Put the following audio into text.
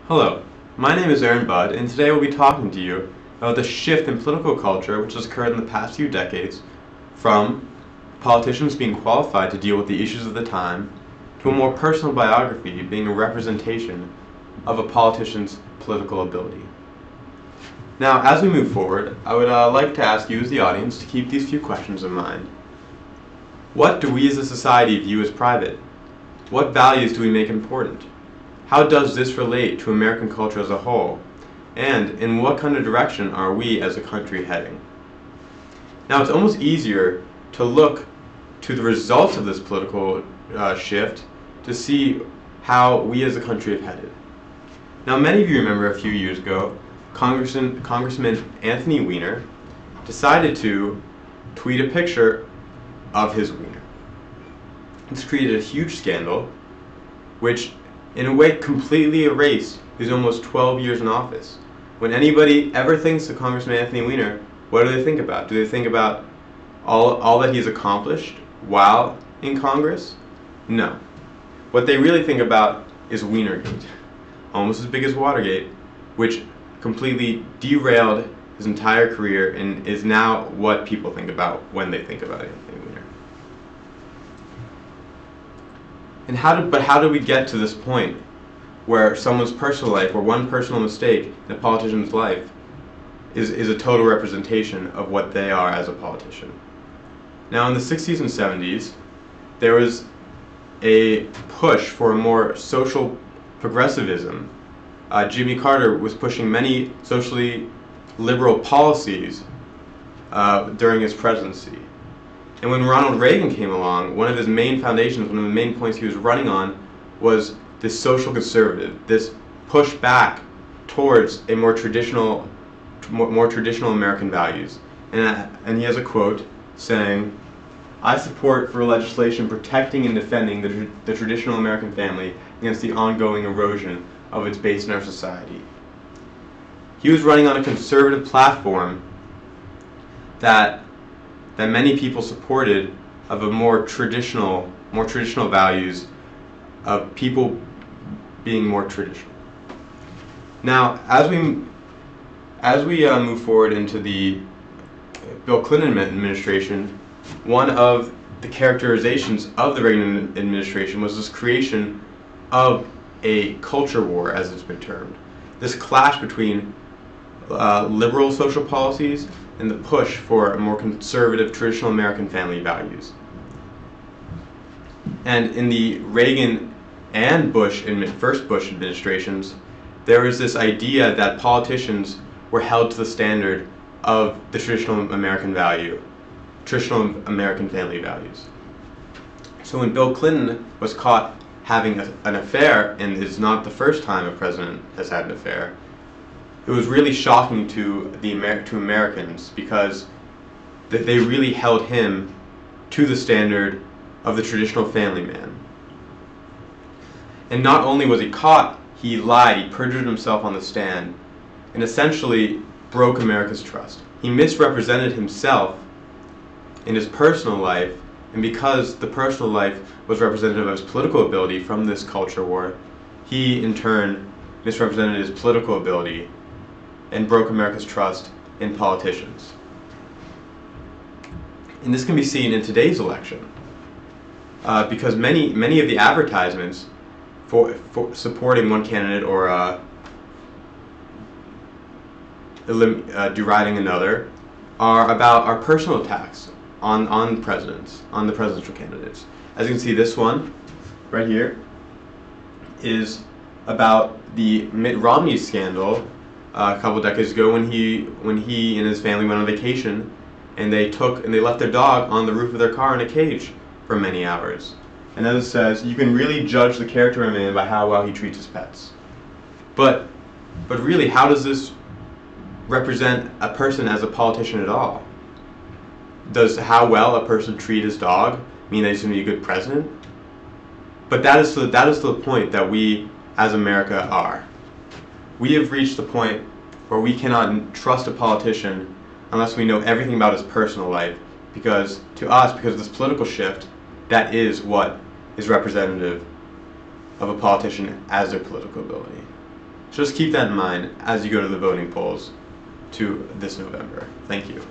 Hello, my name is Aaron Budd, and today we'll be talking to you about the shift in political culture which has occurred in the past few decades from politicians being qualified to deal with the issues of the time to a more personal biography being a representation of a politician's political ability. Now, as we move forward, I would like to ask you as the audience to keep these few questions in mind. What do we as a society view as private? What values do we make important? How does this relate to American culture as a whole? And in what kind of direction are we as a country heading? Now, it's almost easier to look to the results of this political shift to see how we as a country have headed. Now, many of you remember a few years ago, Congressman Anthony Weiner decided to tweet a picture of his wiener. This created a huge scandal, which in a way completely erased his almost 12 years in office. When anybody ever thinks of Congressman Anthony Weiner, what do they think about? Do they think about all that he's accomplished while in Congress? No. What they really think about is Wienergate, almost as big as Watergate, which completely derailed his entire career and is now what people think about when they think about Anthony Weiner. And how do we get to this point where someone's personal life, or one personal mistake in a politician's life, is a total representation of what they are as a politician? Now, in the 60s and 70s, there was a push for a more social progressivism. Jimmy Carter was pushing many socially liberal policies during his presidency. And when Ronald Reagan came along, one of his main foundations, one of the main points he was running on was this social conservative, this push back towards a more traditional American values. And he has a quote saying, "I support for legislation protecting and defending the traditional American family against the ongoing erosion of its base in our society." He was running on a conservative platform that many people supported, of a more traditional values of people being more traditional. Now, as we move forward into the Bill Clinton administration, one of the characterizations of the Reagan administration was this creation of a culture war, as it's been termed. This clash between liberal social policies and the push for a more conservative, traditional American family values. And in the Reagan and first Bush administrations, there was this idea that politicians were held to the standard of the traditional American traditional American family values. So when Bill Clinton was caught having an affair, and it's not the first time a president has had an affair, it was really shocking to Americans, because they really held him to the standard of the traditional family man. And not only was he caught, he lied, he perjured himself on the stand, and essentially broke America's trust. He misrepresented himself in his personal life, and because the personal life was representative of his political ability from this culture war, he in turn misrepresented his political ability and broke America's trust in politicians. And this can be seen in today's election, because many of the advertisements for supporting one candidate or deriding another are about our personal attacks on presidents, on the presidential candidates. As you can see, this one right here is about the Mitt Romney scandal a couple decades ago, when he and his family went on vacation, and they left their dog on the roof of their car in a cage for many hours. And as it says, you can really judge the character of a man by how well he treats his pets. But really, how does this represent a person as a politician at all? Does how well a person treat his dog mean that he's going to be a good president? But that is the point that we as America are. We have reached the point where we cannot trust a politician unless we know everything about his personal life, because to us, because of this political shift, that is what is representative of a politician as their political ability. So just keep that in mind as you go to the voting polls to this November. Thank you.